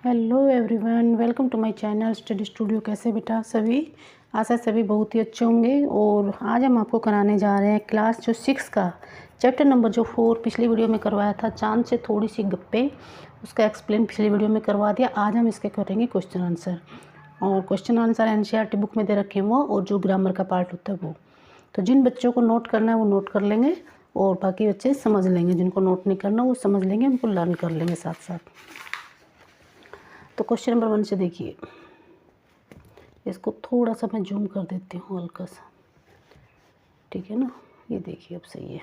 Hello everyone, welcome to my channel study studio. कैसे बेटा सभी? आशा सभी बहुत ही अच्छे होंगे। और आज हम आपको कराने जा रहे हैं क्लास जो 6 का चैप्टर नंबर जो 4 पिछली वीडियो में करवाया था, चांद से थोड़ी सी गप्पे, उसका एक्सप्लेन पिछली वीडियो में करवा दिया। आज हम इसके करेंगे क्वेश्चन आंसर, और क्वेश्चन आंसर एनसीईआरटी बुक में दे रखे हैं वो, और जो ग्रामर का पार्ट होता है वो। तो जिन बच्चों को नोट करना है वो नोट कर लेंगे, और बाकी बच्चे समझ लेंगे। जिनको नोट नहीं करना वो समझ लेंगे, उनको लर्न कर लेंगे साथ साथ। तो क्वेश्चन नंबर 1 से देखिए, इसको थोड़ा सा मैं जूम कर देती हूँ हल्का सा, ठीक है ना। ये देखिए अब सही है।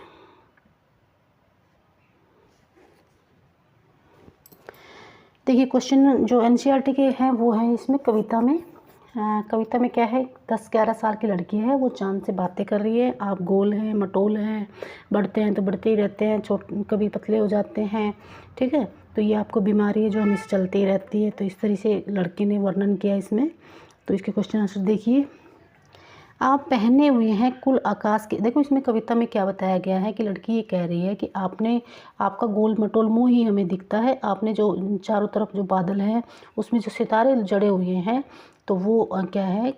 देखिए क्वेश्चन जो एनसीईआरटी के हैं वो है इसमें कविता में। कविता में क्या है, 10-11 साल की लड़की है, वो चांद से बातें कर रही है। आप गोल हैं, मटोल हैं, बढ़ते हैं तो बढ़ते ही रहते हैं, कभी पतले हो जाते हैं, ठीक है। तो ये आपको बीमारी है जो हमेशा चलती ही रहती है। तो इस तरह से लड़की ने वर्णन किया इसमें। तो इसके क्वेश्चन आंसर देखिए। आप पहने हुए हैं कुल आकाश के, देखो इसमें कविता में क्या बताया गया है कि लड़की ये कह रही है कि आपका गोल मटोल मुंह ही हमें दिखता है। आपने जो चारों तरफ जो बादल है उसमें जो सितारे जड़े हुए हैं, तो वो क्या है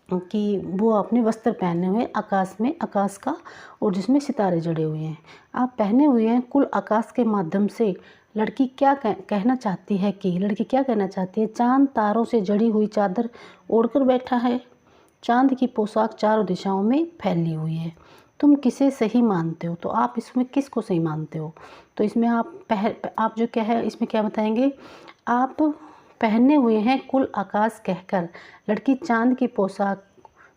कि वो आपने वस्त्र पहने हुए आकाश में, आकाश का, और जिसमें सितारे जड़े हुए हैं। आप पहने हुए हैं कुल आकाश के माध्यम से लड़की क्या कहना चाहती है कि लड़की क्या कहना चाहती है। चांद तारों से जड़ी हुई चादर ओढ़कर बैठा है, चांद की पोशाक चारों दिशाओं में फैली हुई है। तुम किसे सही मानते हो? तो आप इसमें किसको सही मानते हो? तो इसमें आप जो क्या है इसमें क्या बताएंगे, आप पहने हुए हैं कुल आकाश कहकर लड़की चांद की पोशाक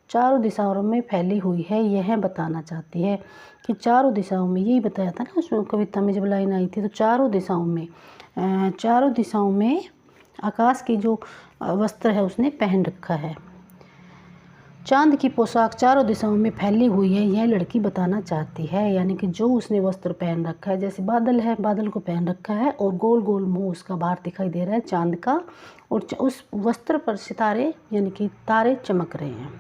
चारों दिशाओं में फैली हुई है, यह बताना चाहती है कि चारों दिशाओं में, यही बताया था ना उसमें कविता में जब लाइन आई थी। तो चारों दिशाओं में आकाश की जो वस्त्र है उसने पहन रखा है, चांद की पोशाक चारों दिशाओं में फैली हुई है, यह लड़की बताना चाहती है। यानी कि जो उसने वस्त्र पहन रखा है, जैसे बादल है, बादल को पहन रखा है, और गोल गोल मुंह उसका बाहर दिखाई दे रहा है चांद का, और उस वस्त्र पर सितारे यानी कि तारे चमक रहे हैं।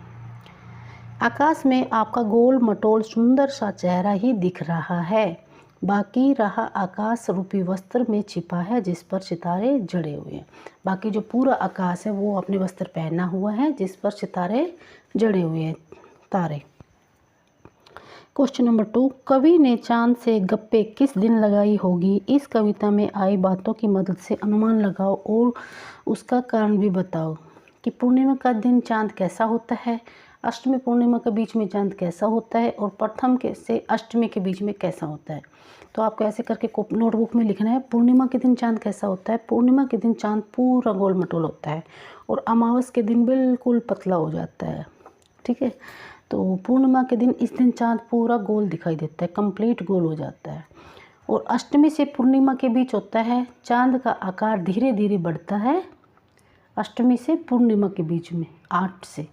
आकाश में आपका गोल मटोल सुंदर सा चेहरा ही दिख रहा है, बाकी रहा आकाश रूपी वस्त्र में छिपा है जिस पर सितारे जड़े हुए हैं। बाकी जो पूरा आकाश है वो अपने वस्त्र पहना हुआ है जिस पर सितारे जड़े हुए हैं, तारे। क्वेश्चन नंबर 2, कवि ने चांद से गप्पे किस दिन लगाई होगी? इस कविता में आई बातों की मदद से अनुमान लगाओ और उसका कारण भी बताओ कि पूर्णिमा का दिन चांद कैसा होता है, अष्टमी पूर्णिमा के बीच में चांद कैसा होता है, और प्रथम के से अष्टमी के बीच में कैसा होता है। तो आपको ऐसे करके नोटबुक में लिखना है, पूर्णिमा के दिन चांद कैसा होता है। पूर्णिमा के दिन चांद पूरा गोल मटोल होता है, और अमावस के दिन बिल्कुल पतला हो जाता है, ठीक है। तो पूर्णिमा के दिन इस दिन चांद पूरा गोल दिखाई देता है, कंप्लीट गोल हो जाता है। और अष्टमी से पूर्णिमा के बीच होता है, चांद का आकार धीरे धीरे बढ़ता है, अष्टमी से पूर्णिमा के बीच में 8 से,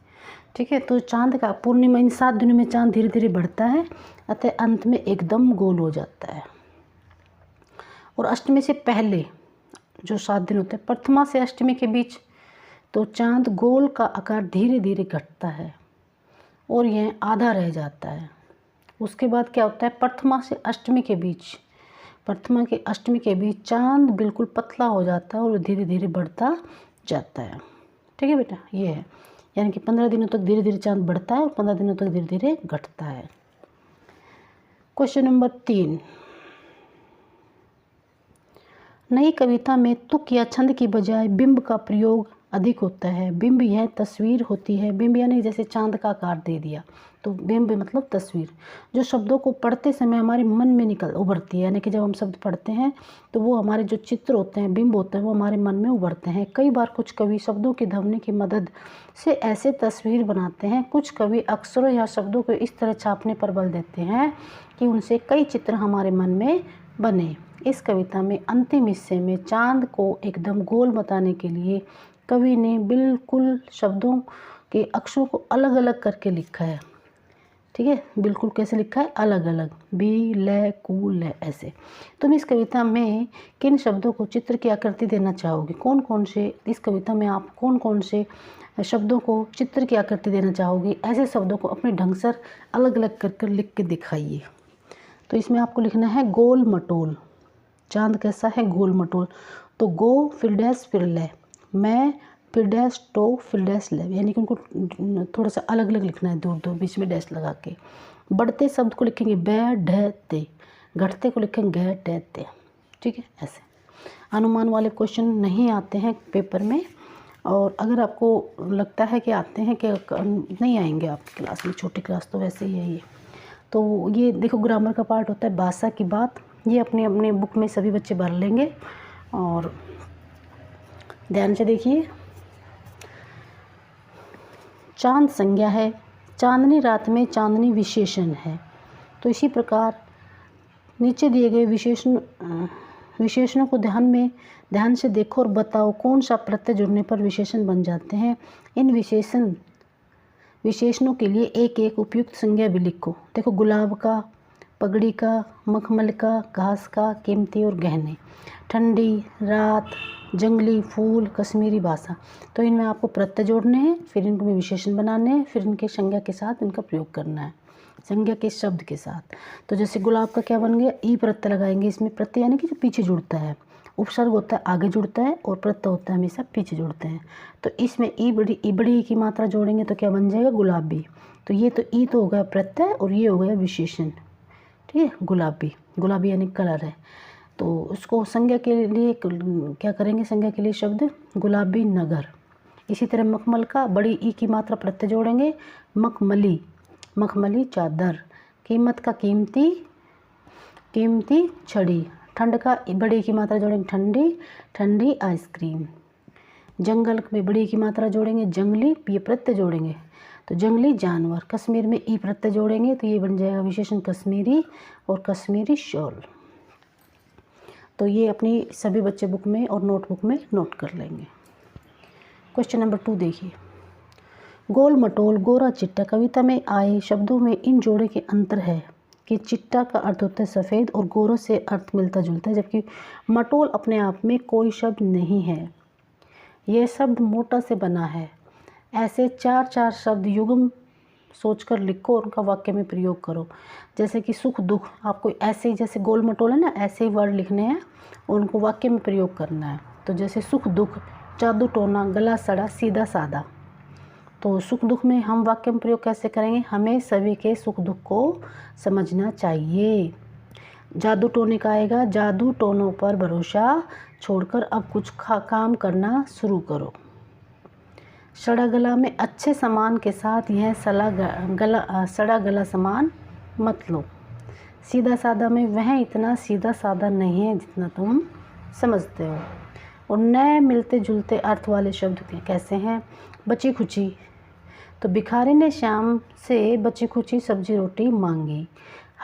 ठीक है। तो चांद का पूर्णिमा इन 7 दिनों में चांद धीरे धीरे बढ़ता है, अतः अंत में एकदम गोल हो जाता है। और अष्टमी से पहले जो 7 दिन होते हैं, प्रथमा से अष्टमी के बीच, तो चांद गोल का आकार धीरे धीरे घटता है और यह आधा रह जाता है। उसके बाद क्या होता है, प्रथमा से अष्टमी के बीच, प्रथमा के अष्टमी के बीच चांद बिल्कुल पतला हो जाता है और धीरे धीरे बढ़ता जाता है, ठीक है बेटा। ये है, यानी कि 15 दिनों तक धीरे धीरे चांद बढ़ता है और 15 दिनों तक धीरे धीरे घटता है। क्वेश्चन नंबर 3, नई कविता में तुक या छंद की बजाय बिंब का प्रयोग अधिक होता है। बिंब यह तस्वीर होती है, बिंब यानी जैसे चांद का आकार दे दिया, तो बिंब मतलब तस्वीर, जो शब्दों को पढ़ते समय हमारे मन में उभरती है। यानी कि जब हम शब्द पढ़ते हैं तो वो हमारे जो चित्र होते हैं, बिंब होते हैं, वो हमारे मन में उभरते हैं। कई बार कुछ कवि शब्दों की ध्वनि की मदद से ऐसे तस्वीर बनाते हैं। कुछ कवि अक्षरों या शब्दों को इस तरह छापने पर बल देते हैं कि उनसे कई चित्र हमारे मन में बने। इस कविता में अंतिम हिस्से में चांद को एकदम गोल बताने के लिए कवि ने बिल्कुल शब्दों के अक्षरों को अलग अलग करके लिखा है, ठीक है। बिल्कुल कैसे लिखा है, अलग अलग, बी ल कू ल ऐसे। तुम इस कविता में किन शब्दों को चित्र की आकृति देना चाहोगे? कौन कौन से इस कविता में आप कौन कौन से शब्दों को चित्र की आकृति देना चाहोगे? ऐसे शब्दों को अपने ढंग से अलग अलग कर लिख के दिखाइए। तो इसमें आपको लिखना है गोल मटोल, चांद कैसा है, गोल मटोल। तो गो फिर डैश फिर ले, मैं फिर डैश टो फिर डैश ले, यानी कि उनको थोड़ा सा अलग अलग लिखना है, दूर दूर बीच में डैश लगा के। बढ़ते शब्द को लिखेंगे बै ढ ते, घटते को लिखेंगे गै टै ते। ठीक है, ऐसे अनुमान वाले क्वेश्चन नहीं आते हैं पेपर में, और अगर आपको लगता है कि आते हैं कि नहीं आएंगे आपकी क्लास में, छोटी क्लास तो वैसे ही है ये। तो ये देखो ग्रामर का पार्ट होता है, भाषा की बात, ये अपने अपने बुक में सभी बच्चे भर लेंगे। और ध्यान से देखिए, चांद संज्ञा है, चांदनी रात में चांदनी विशेषण है। तो इसी प्रकार नीचे दिए गए विशेषणों को ध्यान से देखो और बताओ कौन सा प्रत्यय जुड़ने पर विशेषण बन जाते हैं। इन विशेषणों के लिए एक एक उपयुक्त संज्ञा भी लिखो। देखो गुलाब का, पगड़ी का, मखमल का, घास का, कीमती और गहने, ठंडी, रात, जंगली, फूल, कश्मीरी भाषा। तो इनमें आपको प्रत्यय जोड़ने हैं, फिर इनमें विशेषण बनाने हैं, फिर इनके संज्ञा के साथ इनका प्रयोग करना है, संज्ञा के शब्द के साथ। तो जैसे गुलाब का क्या बन गया, ई प्रत्यय लगाएंगे इसमें। प्रत्यय यानी कि जो पीछे जुड़ता है, उपसर्ग होता है आगे जुड़ता है और प्रत्यय होता है हमेशा पीछे जुड़ते हैं। तो इसमें बड़ी ई की मात्रा जोड़ेंगे तो क्या बन जाएगा, गुलाबी। तो ये तो ई तो हो गया प्रत्यय और ये हो गया विशेषण। ठीक है, गुलाबी, गुलाबी यानी कलर है। तो उसको संज्ञा के लिए क्या करेंगे, संज्ञा के लिए शब्द गुलाबी नगर। इसी तरह मखमल का बड़ी ई की मात्रा प्रत्यय जोड़ेंगे, मखमली, मखमली चादर। कीमत का कीमती, कीमती छड़ी। ठंड का बड़ी की मात्रा जोड़ेंगे, ठंडी, ठंडी आइसक्रीम। जंगल में बड़ी की मात्रा जोड़ेंगे, जंगली, ये प्रत्यय जोड़ेंगे तो जंगली जानवर। कश्मीर में ई प्रत्यय जोड़ेंगे तो ये बन जाएगा विशेषण कश्मीरी और कश्मीरी शॉल। तो ये अपनी सभी बच्चे बुक में और नोटबुक में नोट कर लेंगे। क्वेश्चन नंबर 2 देखिए, गोल मटोल, गोरा चिट्टा। कविता में आए शब्दों में इन जोड़े के अंतर है कि चिट्टा का अर्थ होता है सफ़ेद और गोरा से अर्थ मिलता जुलता है, जबकि मटोल अपने आप में कोई शब्द नहीं है, यह शब्द मोटा से बना है। ऐसे 4-4 शब्द युग्म सोचकर लिखो और उनका वाक्य में प्रयोग करो। जैसे कि सुख दुख, आपको ऐसे ही जैसे गोल मटोल है ना, ऐसे ही वर्ड लिखने हैं और उनको वाक्य में प्रयोग करना है। तो जैसे सुख दुख, जादू टोना, गला सड़ा, सीधा सादा। तो सुख दुख में हम वाक्य में प्रयोग कैसे करेंगे, हमें सभी के सुख दुख को समझना चाहिए। जादू टोने का आएगा, जादू टोनों पर भरोसा छोड़कर अब कुछ काम करना शुरू करो। सड़ा गला में अच्छे सामान के साथ यह सड़ा गला सामान मत लो। सीधा सादा में वह इतना सीधा सादा नहीं है जितना तुम समझते हो। और नए मिलते जुलते अर्थ वाले शब्द कैसे हैं, बची खुची। तो भिखारी ने शाम से बची खुची सब्जी रोटी मांगी।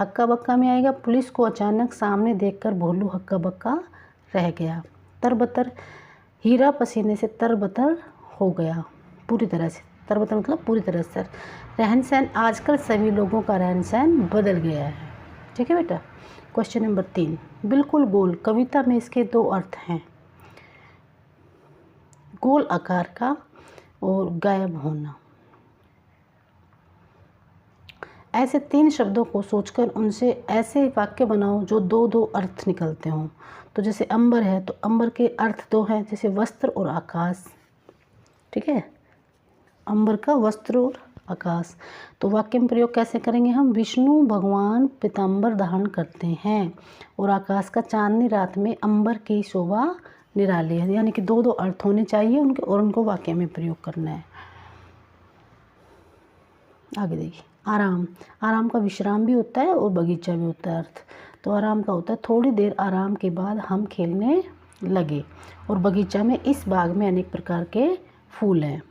हक्का बक्का में आएगा, पुलिस को अचानक सामने देखकर भोलू हक्का बक्का रह गया। तरबतर, हीरा पसीने से तरबतर हो गया, पूरी तरह से। तरबतर मतलब पूरी तरह से। रहन सहन, आजकल सभी लोगों का रहन सहन बदल गया है। ठीक है बेटा। क्वेश्चन नंबर 3, बिल्कुल गोल। कविता में इसके 2 अर्थ हैं, गोल आकार का और गायब होना। ऐसे 3 शब्दों को सोचकर उनसे ऐसे वाक्य बनाओ जो 2-2 अर्थ निकलते हों। तो जैसे अंबर है तो अंबर के अर्थ 2 हैं, जैसे वस्त्र और आकाश। ठीक है, अंबर का वस्त्र और आकाश। तो वाक्य में प्रयोग कैसे करेंगे हम, विष्णु भगवान पीताम्बर धारण करते हैं और आकाश का चांदनी रात में अंबर की शोभा निराली है। यानी कि 2-2 अर्थ होने चाहिए उनके और उनको वाक्य में प्रयोग करना है। आगे देखिए, आराम। आराम का विश्राम भी होता है और बगीचा भी होता है अर्थ। तो आराम का होता है थोड़ी देर आराम के बाद हम खेलने लगे। और बगीचा में, इस बाग में अनेक प्रकार के फूल हैं।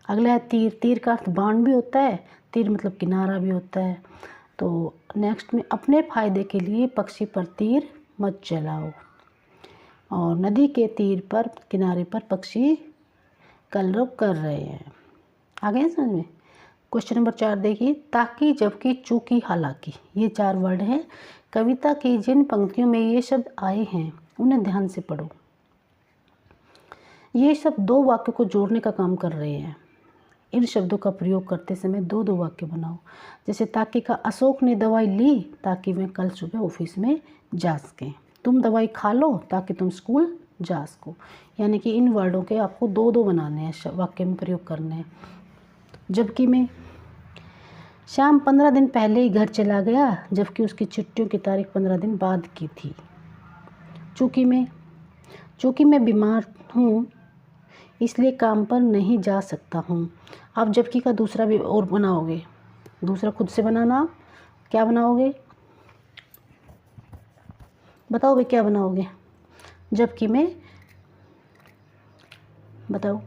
अगला है तीर। तीर का अर्थ बाण भी होता है, तीर मतलब किनारा भी होता है। तो नेक्स्ट में, अपने फायदे के लिए पक्षी पर तीर मत चलाओ। और नदी के तीर पर, किनारे पर पक्षी कलरव कर रहे हैं। आ गए समझ में। क्वेश्चन नंबर 4 देखिए, ताकि जबकि चूकी हालांकि। ये 4 वर्ड हैं। कविता की जिन पंक्तियों में ये शब्द आए हैं उन्हें ध्यान से पढ़ो। ये शब्द 2 वाक्यों को जोड़ने का काम कर रहे हैं। इन शब्दों का प्रयोग करते समय 2-2 वाक्य बनाओ। जैसे ताकि का, अशोक ने दवाई ली ताकि वह कल सुबह ऑफिस में जा सकें। तुम दवाई खा लो ताकि तुम स्कूल जा सको। यानी कि इन वर्डों के आपको 2-2 बनाने हैं, वाक्य में प्रयोग करने हैं। जबकि में श्याम 15 दिन पहले ही घर चला गया, जबकि उसकी छुट्टियों की तारीख 15 दिन बाद की थी। चूँकि मैं बीमार हूँ इसलिए काम पर नहीं जा सकता हूँ। आप जबकि का दूसरा भी और बनाओगे, दूसरा खुद से बनाना। आप क्या बनाओगे, बताओ भाई क्या बनाओगे? जबकि मैं, बताओ।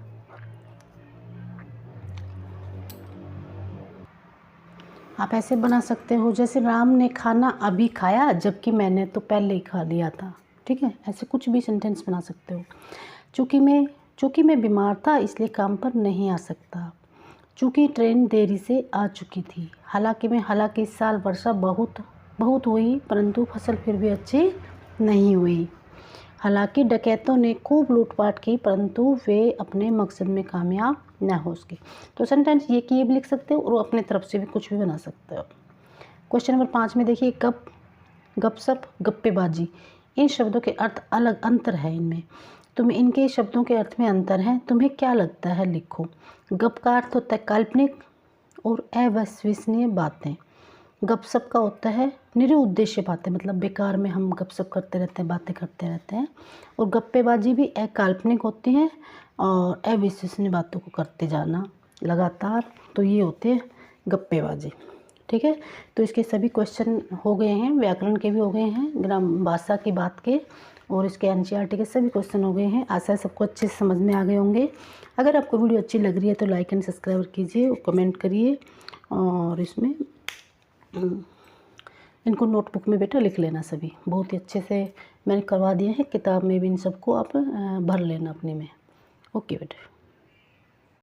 आप ऐसे बना सकते हो, जैसे राम ने खाना अभी खाया जबकि मैंने तो पहले ही खा लिया था। ठीक है, ऐसे कुछ भी सेंटेंस बना सकते हो। चूँकि मैं बीमार था इसलिए काम पर नहीं आ सकता। चूँकि ट्रेन देरी से आ चुकी थी। हालांकि इस साल वर्षा बहुत हुई परंतु फसल फिर भी अच्छी नहीं हुई। हालांकि डकैतों ने खूब लूटपाट की परंतु वे अपने मकसद में कामयाब न हो सके। तो सेंटेंस ये कि ये भी लिख सकते हो और अपने तरफ से भी कुछ भी बना सकते हो। क्वेश्चन नंबर 5 में देखिए, गपशप, गप्पेबाजी, इन शब्दों के अर्थ अलग, अंतर है इनमें। तुम्हें इनके शब्दों के अर्थ में अंतर है, तुम्हें क्या लगता है लिखो। गप का अर्थ होता है काल्पनिक और अविश्वसनीय बातें। गपशप का होता है निरुद्देश्य बातें, मतलब बेकार में हम गपशप करते रहते हैं, बातें करते रहते हैं। और गप्पेबाजी भी अकाल्पनिक होती है और अविश्वसनीय बातों को करते जाना लगातार, तो ये होते हैं गप्पेबाजी। ठीक है, तो इसके सभी क्वेश्चन हो गए हैं, व्याकरण के भी हो गए हैं, ग्राम भाषा की बात के, और इसके एनसीईआरटी के सभी क्वेश्चन हो गए हैं। आशा है सबको अच्छे से समझ में आ गए होंगे। अगर आपको वीडियो अच्छी लग रही है तो लाइक एंड सब्सक्राइब कीजिए और कमेंट करिए, और इसमें इनको नोटबुक में बेटा लिख लेना सभी। बहुत ही अच्छे से मैंने करवा दिए हैं, किताब में भी इन सबको आप भर लेना अपने में। ओके बेटा।